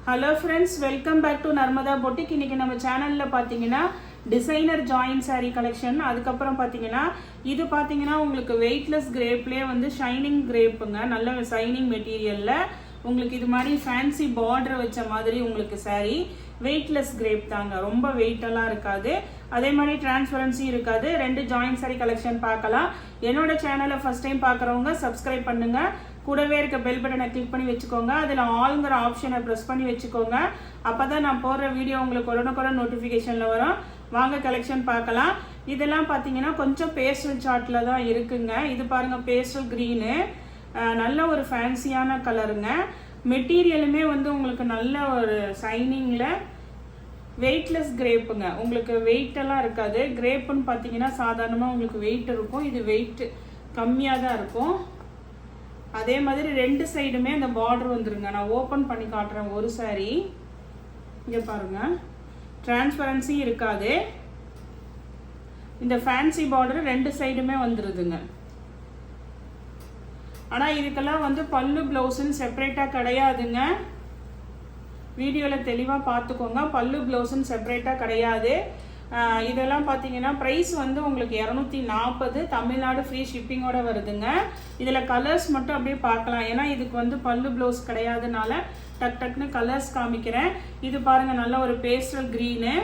Hello friends, welcome back to Narmada Boutique. இன்னைக்கு நம்ம சேனல்ல பாத்தீங்கன்னா டிசைனர் ஜாயின் saree கலெக்ஷன். அதுக்கு அப்புறம் பாத்தீங்கன்னா இது பாத்தீங்கன்னா உங்களுக்கு வெயிட்லெஸ் கிரேப்லயே வந்து ஷைனிங் கிரேப்புங்க. நல்ல ஷைனிங் மெட்டீரியல்ல உங்களுக்கு இது மாதிரி ஃபேன்சி பார்டர் வச்ச மாதிரி உங்களுக்கு saree வெயிட்லெஸ் கிரேப் தாங்க. ரொம்ப வெயிட் எல்லாம் இருக்காது. அதே மாதிரி டிரான்ஸ்பரன்சி இருக்காது. ரெண்டு ஜாயின் saree கலெக்ஷன் பார்க்கலாம். என்னோட சேனலை ஃபர்ஸ்ட் டைம் பார்க்கறவங்க சப்ஸ்கிரைப் பண்ணுங்க. கூடவே இருக்க பெல் பட்டனை கிளிக் பண்ணி வச்சுக்கோங்க. அதில் ஆல்ங்கிற ஆப்ஷனை ப்ரெஸ் பண்ணி வச்சுக்கோங்க. அப்போ தான் நான் போடுற வீடியோ உங்களுக்கு உடனுக்குடன் நோட்டிஃபிகேஷனில் வரும். வாங்க கலெக்ஷன் பார்க்கலாம். இதெல்லாம் பார்த்தீங்கன்னா கொஞ்சம் பேஸ்டல் சார்ட்டில் தான் இருக்குங்க. இது பாருங்கள், பேஸ்டல் க்ரீனு, நல்ல ஒரு ஃபேன்சியான கலருங்க. மெட்டீரியலுமே வந்து உங்களுக்கு நல்ல ஒரு ஷைனிங்கில் வெயிட்லெஸ் கிரேப்புங்க. உங்களுக்கு வெயிட்டெல்லாம் இருக்காது. கிரேப்புன்னு பார்த்தீங்கன்னா சாதாரணமாக உங்களுக்கு வெயிட் இருக்கும். இது வெயிட் கம்மியாக தான் இருக்கும். அதே மாதிரி ரெண்டு சைடுமே அந்த பார்டர் வந்துருங்க. நான் ஓப்பன் பண்ணி காட்டுறேன் ஒரு saree. இங்கே பாருங்க, டிரான்ஸ்பரன்சி இருக்காது. இந்த ஃபேன்சி பார்டர் ரெண்டு சைடுமே வந்துருதுங்க. ஆனால் இதுக்கெல்லாம் வந்து பல்லு பிளவுஸ்ன்னு செப்பரேட்டாக கிடையாதுங்க. வீடியோவில் தெளிவாக பார்த்துக்கோங்க. பல்லு பிளவுஸ்ன்னு செப்பரேட்டாக கிடையாது. இதெல்லாம் பார்த்தீங்கன்னா ப்ரைஸ் வந்து உங்களுக்கு 240, தமிழ்நாடு ஃப்ரீ ஷிப்பிங்கோட வருதுங்க. இதில் கலர்ஸ் மட்டும் அப்படியே பார்க்கலாம். ஏன்னா இதுக்கு வந்து பல்லு ப்ளவுஸ் கிடையாதுனால டக்குன்னு கலர்ஸ் காமிக்கிறேன். இது பாருங்கள், நல்ல ஒரு பேஸ்டல் க்ரீனு.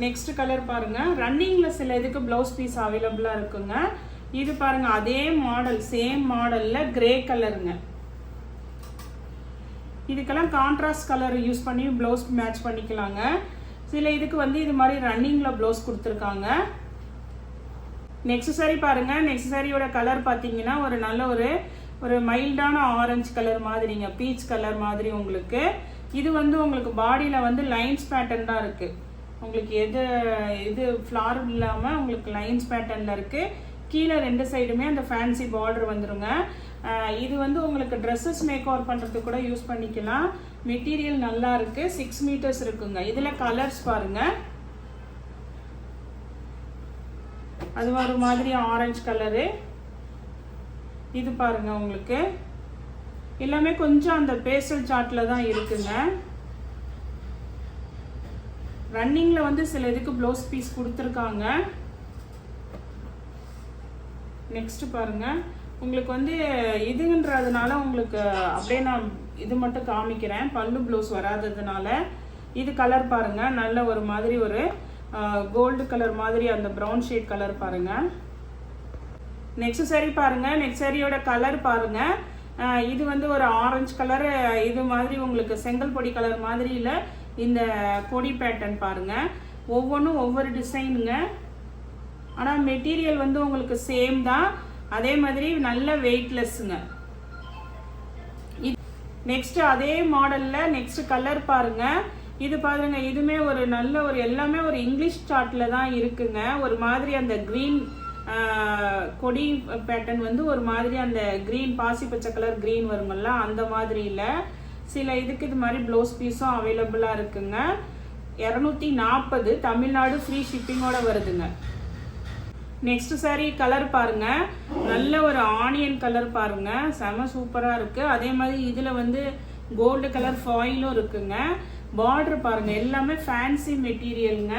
நெக்ஸ்ட் கலர் பாருங்கள், ரன்னிங்கில் சில இதுக்கு ப்ளவுஸ் பீஸ் அவைலபிளாக இருக்குங்க. இது பாருங்கள், அதே மாடல், சேம் மாடலில் கிரே கலருங்க. இதுக்கெல்லாம் கான்ட்ராஸ்ட் கலர் யூஸ் பண்ணி ப்ளவுஸ் மேட்ச் பண்ணிக்கலாங்க. சில இதுக்கு வந்து இது மாதிரி ரன்னிங்கில் ப்ளவுஸ் கொடுத்துருக்காங்க. நெக்ஸ்ட் saree பாருங்க. நெக்ஸ்ட் சாரியோட கலர் பார்த்தீங்கன்னா ஒரு நல்ல ஒரு மைல்டான ஆரஞ்சு கலர் மாதிரிங்க, பீச் கலர் மாதிரி உங்களுக்கு. இது வந்து உங்களுக்கு பாடியில் வந்து லைன்ஸ் பேட்டர்ன் தான் இருக்குது. உங்களுக்கு இது ஃப்ளார் இல்லாமல் உங்களுக்கு லைன்ஸ் பேட்டர்னில் இருக்குது. கீழே ரெண்டு சைடுமே அந்த ஃபேன்சி பார்டர் வந்துருங்க. இது வந்து உங்களுக்கு ட்ரெஸ்ஸஸ் மேக் ஓவர் பண்ணுறதுக்கு கூட யூஸ் பண்ணிக்கலாம். மெட்டீரியல் நல்லா இருக்கு. 6 மீட்டர்ஸ் இருக்குங்க. இதில் கலர்ஸ் பாருங்க. அது ஒரு மாதிரி ஆரஞ்சு கலரு. இது பாருங்க, உங்களுக்கு எல்லாமே கொஞ்சம் அந்த பேஸ்டல் சார்ட்டில் தான் இருக்குங்க. ரன்னிங்கில் வந்து சில இதுக்கு ப்ளவுஸ் பீஸ் கொடுத்துருக்காங்க. நெக்ஸ்ட் பாருங்க, உங்களுக்கு வந்து இதுன்றதுனால உங்களுக்கு அப்படியே நான் இது மட்டும் காமிக்கிறேன், பல்லு ப்ளவுஸ் வராததுனால. இது கலர் பாருங்க, நல்ல ஒரு மாதிரி ஒரு கோல்டு கலர் மாதிரி அந்த ப்ரௌன் ஷேட் கலர் பாருங்க. நெக்ஸ்ட் saree பாருங்க. நெக்ஸ்ட் சாரியோட கலர் பாருங்க. இது வந்து ஒரு ஆரஞ்சு கலர். இது மாதிரி உங்களுக்கு செங்கல் பொடி கலர் மாதிரி இல்லை, இந்த கொடி பேட்டர்ன் பாருங்க. ஒவ்வொன்றும் ஒவ்வொரு டிசைனுங்க. ஆனால் மெட்டீரியல் வந்து உங்களுக்கு சேம் தான். அதே மாதிரி நல்ல வெயிட்லெஸ்ஸுங்க. நெக்ஸ்ட் அதே மாடலில் நெக்ஸ்ட் கலர் பாருங்க. இது பாருங்க, இதுமே ஒரு நல்ல ஒரு எல்லாமே ஒரு இங்கிலீஷ் சார்ட்டில் தான் இருக்குங்க. ஒரு மாதிரி அந்த க்ரீன் கொடி பேட்டர்ன் வந்து ஒரு மாதிரி அந்த க்ரீன் பாசி பச்சை கலர் க்ரீன் வருங்கல்ல, அந்த மாதிரி இல்லை. சில இதுக்கு இது மாதிரி ப்ளவுஸ் பீஸும் அவைலபிளாக இருக்குங்க. 240, தமிழ்நாடு ஃப்ரீ ஷிப்பிங்கோட வருதுங்க. நெக்ஸ்ட் saree கலர் பாருங்க, நல்ல ஒரு ஆனியன் கலர் பாருங்க, செம சூப்பரா இருக்கு. அதே மாதிரி இதுல வந்து கோல்டு கலர் ஃபாயிலும் இருக்குங்க. பார்டர் பாருங்க, எல்லாமே ஃபேன்சி மெட்டீரியலுங்க.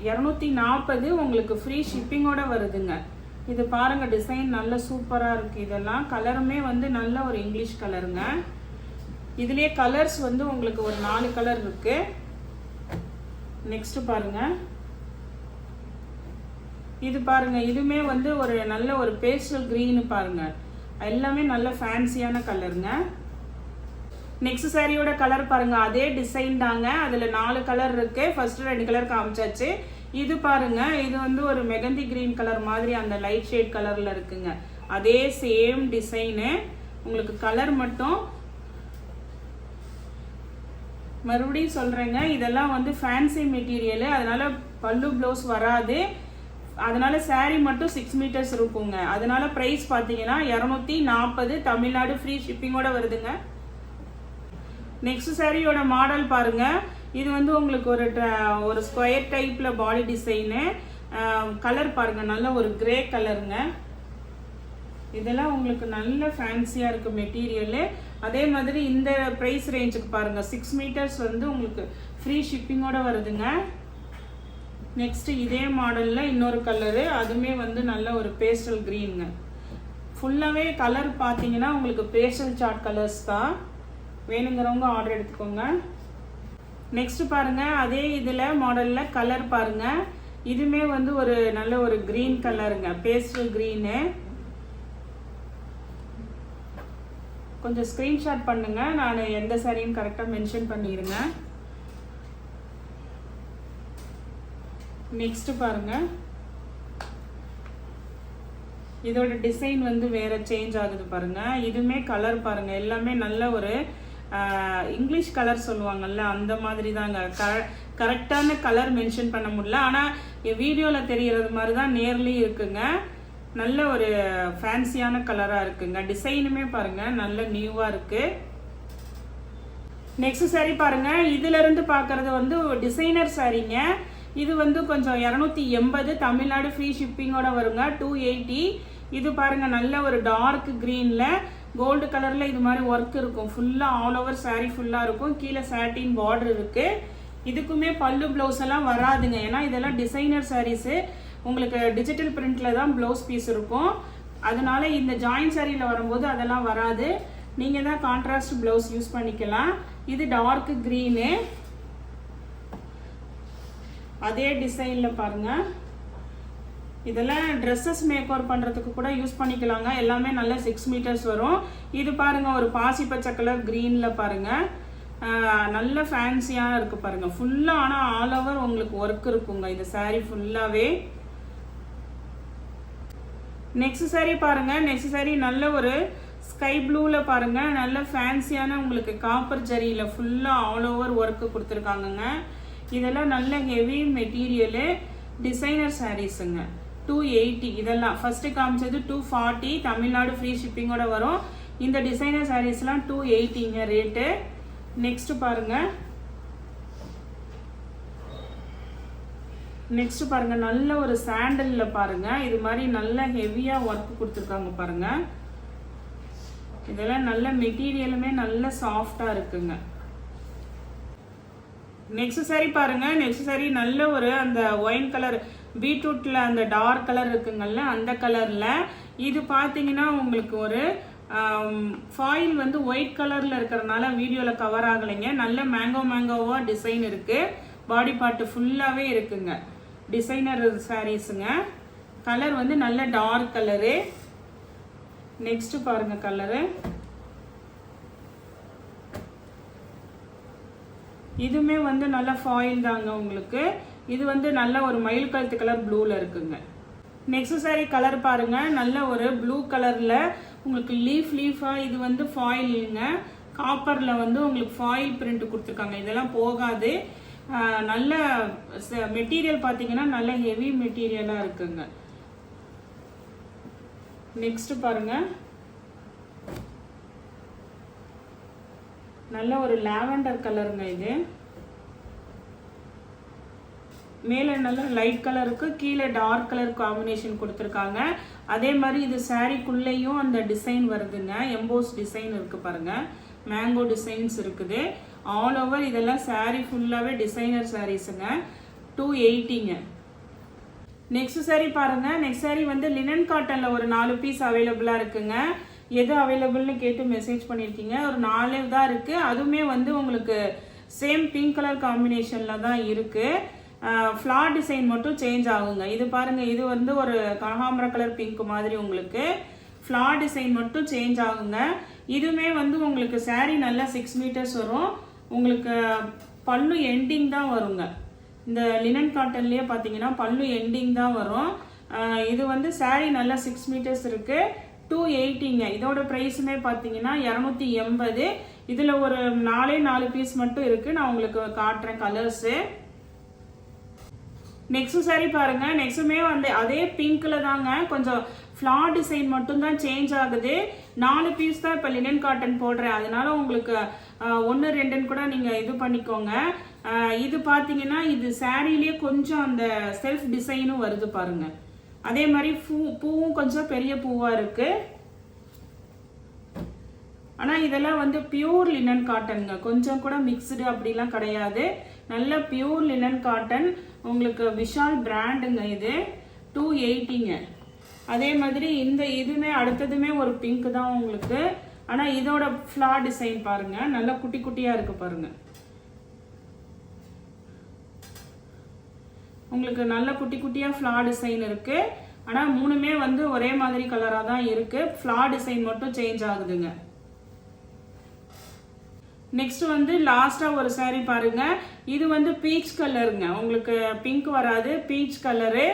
240 உங்களுக்கு ஃப்ரீ ஷிப்பிங்கோட வருதுங்க. இது பாருங்க, டிசைன் நல்ல சூப்பரா இருக்கு. இதெல்லாம் கலருமே வந்து நல்ல ஒரு இங்கிலீஷ் கலருங்க. இதுலயே கலர்ஸ் வந்து உங்களுக்கு ஒரு 4 கலர் இருக்கு. நெக்ஸ்ட் பாருங்க, இது பாருங்க, இதுமே வந்து ஒரு நல்ல ஒரு பேஸ்டல் கிரீன் பாருங்க. எல்லாமே நல்ல ஃபேன்சியான கலருங்க. நெக்ஸ்ட் சாரியோட கலர் பாருங்க, அதே டிசைன் தாங்க. அதுல 4 கலர் இருக்கு. ஃபர்ஸ்ட் 2 கலர் காமிச்சாச்சு. இது பாருங்க, இது வந்து ஒரு மெகந்தி கிரீன் கலர் மாதிரி அந்த லைட் ஷேட் கலர்ல இருக்குங்க. அதே சேம் டிசைனு. உங்களுக்கு கலர் மட்டும் மறுபடியும் சொல்றேங்க, இதெல்லாம் வந்து ஃபேன்சி மெட்டீரியல், அதனால பல்லு ப்ளவுஸ் வராது. அதனால saree மட்டும் 6 மீட்டர்ஸ் இருக்குங்க. அதனால பிரைஸ் பார்த்தீங்கன்னா 240, தமிழ்நாடு ஃப்ரீ ஷிப்பிங்கோட வருதுங்க. நெக்ஸ்ட் சாரியோட மாடல் பாருங்க. இது வந்து உங்களுக்கு ஒரு ஸ்கொயர் டைப்ல பாடி டிசைனு. கலர் பாருங்க, நல்ல ஒரு கிரே கலருங்க. இதெல்லாம் உங்களுக்கு நல்ல ஃபேன்சியா இருக்கு மெட்டீரியல். அதே மாதிரி இந்த ப்ரைஸ் ரேஞ்சுக்கு பாருங்கள் 6 மீட்டர்ஸ் வந்து உங்களுக்கு ஃப்ரீ ஷிப்பிங்கோட வருதுங்க. நெக்ஸ்ட் இதே மாடலில் இன்னொரு கலரு, அதுவுமே வந்து நல்ல ஒரு பேஸ்டல் க்ரீனுங்க. ஃபுல்லாகவே கலர் பார்த்தீங்கன்னா உங்களுக்கு பேஸ்டல் சார்ட் கலர்ஸ் தான். வேணுங்கிறவங்க ஆர்டர் எடுத்துக்கோங்க. நெக்ஸ்ட் பாருங்கள் அதே இதில் மாடலில் கலர் பாருங்கள். இதுவுமே வந்து ஒரு நல்ல ஒரு க்ரீன் கலருங்க, பேஸ்டல் க்ரீனு. கொஞ்சம் ஸ்க்ரீன்ஷாட் பண்ணுங்க, நான் எந்த சாரின்னு கரெக்டாக மென்ஷன் பண்ணிடுங்க. நெக்ஸ்ட் பாருங்க, இதோட டிசைன் வந்து வேற சேஞ்ச் ஆகுது பாருங்க. இதுவுமே கலர் பாருங்க, எல்லாமே நல்ல ஒரு இங்கிலீஷ் கலர் சொல்லுவாங்கல்ல அந்த மாதிரி தாங்க. கரெக்டான கலர் மென்ஷன் பண்ண முடியல, ஆனால் வீடியோவில் தெரியறது மாதிரி தான் நேர்லேயும் இருக்குங்க. நல்ல ஒரு ஃபேன்சியான கலராக இருக்குங்க. டிசைனுமே பாருங்க நல்ல நியூவாக இருக்கு. நெக்ஸ்ட் சாரி பாருங்க, இதுல இருந்து பார்க்கறது வந்து டிசைனர் சாரீங்க. இது வந்து கொஞ்சம் 280, தமிழ்நாடு ஃப்ரீ ஷிப்பிங்கோட வருங்க. 280. இது பாருங்க நல்ல ஒரு டார்க் கிரீன்ல கோல்டு கலர்ல இது மாதிரி ஒர்க் இருக்கும். ஃபுல்லா ஆல் ஓவர் சாரி ஃபுல்லா இருக்கும். கீழே சாட்டின் பார்டர் இருக்கு. இதுக்குமே பல்லு பிளவுஸ் எல்லாம் வராதுங்க, ஏன்னா இதெல்லாம் டிசைனர் சாரீஸ். உங்களுக்கு டிஜிட்டல் பிரிண்ட்ல தான் பிளவுஸ் பீஸ் இருக்கும். அதனால இந்த ஜாயின் சாரியில வரும்போது அதெல்லாம் வராது. நீங்க தான் கான்ட்ராஸ்ட் பிளவுஸ் யூஸ் பண்ணிக்கலாம். இது டார்க் கிரீனு, அதே டிசைன்ல பாருங்க. இதெல்லாம் ட்ரெஸ்ஸஸ் மேக் ஓவர் பண்றதுக்கு கூட யூஸ் பண்ணிக்கலாங்க. எல்லாமே நல்ல 6 மீட்டர்ஸ் வரும். இது பாருங்க ஒரு பாசி பச்சை கலர் கிரீன்ல பாருங்க, நல்ல ஃபேன்சியா இருக்கு பாருங்க. ஃபுல்லா ஆனா ஆல் ஓவர் உங்களுக்கு ஒர்க் இருக்குங்க இந்த சாரி ஃபுல்லாவே. நெக்ஸ்ட் சாரி பாருங்க, நெக்ஸ்ட் சாரி நல்ல ஒரு ஸ்கை ப்ளூல பாருங்க, நல்ல ஃபேன்சியான உங்களுக்கு காப்பர் ஜரியில ஃபுல்லா ஆல் ஓவர் ஒர்க் கொடுத்துருக்காங்கங்க. இதெல்லாம் நல்ல ஹெவி மெட்டீரியலு, டிசைனர் சாரீஸுங்க. 280. இதெல்லாம் ஃபர்ஸ்ட் காமிச்சது 240, தமிழ்நாடு ஃப்ரீ ஷிப்பிங்கோட வரும். இந்த டிசைனர் சாரீஸ்லாம் 280ங்க ரேட்டு. நெக்ஸ்ட் பாருங்க, நெக்ஸ்ட் பாருங்க நல்ல ஒரு சாண்டல்ல பாருங்க, இது மாதிரி நல்ல ஹெவியா ஒர்க் கொடுத்துருக்காங்க பாருங்க. இதெல்லாம் நல்ல மெட்டீரியலுமே நல்ல சாஃப்டா இருக்குங்க. நெக்ஸ்ட் சாரி பாருங்க, நெக்ஸ்ட் சாரி நல்ல ஒரு அந்த ஒயின் கலர் பீட்ரூட்ல அந்த டார்க் கலர் இருக்குங்கல்ல அந்த கலர்ல. இது பாத்தீங்கன்னா உங்களுக்கு ஒரு ஃபாயில் வந்து ஒயிட் கலர்ல இருக்கிறதுனால வீடியோல கவர் ஆகலைங்க. நல்ல மேங்கோவா டிசைன் இருக்கு. பாடி பார்ட் ஃபுல்லாவே இருக்குங்க. டிசைனர் சாரீஸுங்க. கலர் வந்து நல்ல டார்க் கலரு. நெக்ஸ்ட் பாருங்க கலரு, இதுமே வந்து நல்ல ஃபாயில் தாங்க உங்களுக்கு. இது வந்து நல்ல ஒரு மயில் கழுத்து கலர் ப்ளூல இருக்குங்க. நெக்ஸ்ட் சாரி கலர் பாருங்க, நல்ல ஒரு ப்ளூ கலர்ல உங்களுக்கு லீஃபா. இது வந்து ஃபாயிலுங்க, காப்பர்ல வந்து உங்களுக்கு ஃபாயில் பிரிண்ட் கொடுத்துருக்காங்க. இதெல்லாம் போகாது. நல்ல மெட்டீரியல் பார்த்தீங்கன்னா நல்ல ஹெவி மெட்டீரியலா இருக்குங்க. நெக்ஸ்ட் பாருங்க, நல்ல ஒரு லாவெண்டர் கலருங்க. இது மேலே நல்ல லைட் கலருக்கு கீழே டார்க் கலர் காம்பினேஷன் கொடுத்துருக்காங்க. அதே மாதிரி இது சாரிக்குள்ளேயும் அந்த டிசைன் வருதுங்க. எம்போஸ் டிசைன் இருக்கு பாருங்க, மேங்கோ டிசைன்ஸ் இருக்குது ஆல் ஓவர். இதெல்லாம் சாரி ஃபுல்லாவே டிசைனர் சாரீஸுங்க. 280ங்க. நெக்ஸ்ட் சாரி பாருங்க, நெக்ஸ்ட் சாரி வந்து லினன் காட்டன்ல ஒரு 4 பீஸ் அவைலபிளா இருக்குங்க. எது அவைலபிள்னு கேட்டு மெசேஜ் பண்ணியிருக்கீங்க. ஒரு 4 தான் இருக்கு. அதுவுமே வந்து உங்களுக்கு சேம் பிங்க் கலர் காம்பினேஷன்ல தான் இருக்கு. ஃப்ளார் டிசைன் மட்டும் சேஞ்ச் ஆகுங்க. இது பாருங்க, இது வந்து ஒரு கனகாம்பர கலர் பிங்க் மாதிரி உங்களுக்கு ஃப்ளார் டிசைன் மட்டும் சேஞ்ச் ஆகுங்க. இதுவுமே வந்து உங்களுக்கு சாரி நல்லா 6 மீட்டர்ஸ் வரும். உங்களுக்கு பல்லு எண்டிங் தான் வருங்க. இந்த லினன் காட்டன்லயே பாத்தீங்கன்னா பல்லு எண்டிங் தான் வரும். இது வந்து சாரி நல்லா 6 மீட்டர்ஸ் இருக்கு. 280ங்க. இதோட பிரைஸுமே பாத்தீங்கன்னா 280. இதுல ஒரு 4 பீஸ் மட்டும் இருக்கு. நான் உங்களுக்கு காட்டுறேன் கலர்ஸ். நெக்ஸ்ட் சாரி பாருங்க, நெக்ஸ்ட்டுமே வந்து அதே பிங்க்ல தாங்க, கொஞ்சம் ஃப்ளார் டிசைன் மட்டும் தான் சேஞ்ச் ஆகுது. 4 பீஸ் தான் இப்போ லினன் காட்டன் போடுறேன். அதனால உங்களுக்கு 1 2ன்னு கூட நீங்க இது பண்ணிக்கோங்க. இது பாத்தீங்கன்னா இது சாரிலேயே கொஞ்சம் அந்த செல்ஃப் டிசைனும் வருது பாருங்க. அதே மாதிரி பூவும் கொஞ்சம் பெரிய பூவா இருக்கு. ஆனால் இதெல்லாம் வந்து பியூர் லினன் காட்டனுங்க, கொஞ்சம் கூட மிக்ஸ்டு அப்படிலாம் கிடையாது. நல்ல பியூர் லினன் காட்டன். உங்களுக்கு விஷால் பிராண்டுங்க, இது 280ங்க. அதே மாதிரி இந்த இதுவுமே அடுத்ததுமே ஒரு பிங்க் தான் உங்களுக்கு. ஆனால் இதோட ஃப்ளார் டிசைன் பாருங்க, நல்லா குட்டி குட்டியாக இருக்கு பாருங்க. உங்களுக்கு நல்ல குட்டி குட்டியாக ஃப்ளார் டிசைன் இருக்கு. ஆனால் மூணுமே வந்து ஒரே மாதிரி கலராக தான் இருக்கு, ஃப்ளார் டிசைன் மட்டும் சேஞ்ச் ஆகுதுங்க. நெக்ஸ்ட் வந்து லாஸ்டா ஒரு சாரி பாருங்க, இது வந்து பீச் கலருங்க, உங்களுக்கு பிங்க் வராது, பீச் கலரு,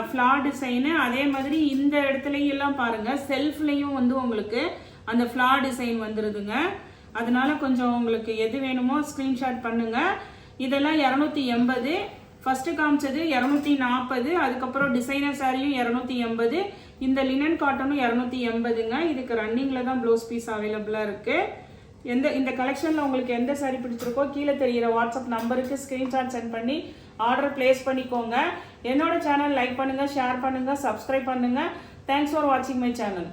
ஃப்ளார் டிசைனு. அதே மாதிரி இந்த இடத்துலையும் எல்லாம் பாருங்க, செல்ஃப்லையும் வந்து உங்களுக்கு அந்த ஃப்ளார் டிசைன் வந்துருதுங்க. அதனால கொஞ்சம் உங்களுக்கு எது வேணுமோ ஸ்கிரீன்ஷாட் பண்ணுங்க. இதெல்லாம் 280, ஃபர்ஸ்ட் காமிச்சது 240, அதுக்கப்புறம் டிசைனர் சாரியும் 280, இந்த லினன் காட்டனும் 280ங்க. இதுக்கு ரன்னிங்ல தான் ப்ளவுஸ் பீஸ் அவைலபிளா இருக்கு. இந்த கலெக்ஷன்ல உங்களுக்கு எந்த சாரி பிடிச்சிருக்கோ கீழே தெரியிற வாட்ஸ்அப் நம்பருக்கு ஸ்கிரீன்ஷாட் சென்ட் பண்ணி ஆர்டர் பிளேஸ் பண்ணிக்கோங்க. என்னோட சேனல் லைக் பண்ணுங்க, ஷேர் பண்ணுங்க, சப்ஸ்கிரைப் பண்ணுங்க. தேங்க்ஸ் ஃபார் வாட்சிங் மை சேனல்.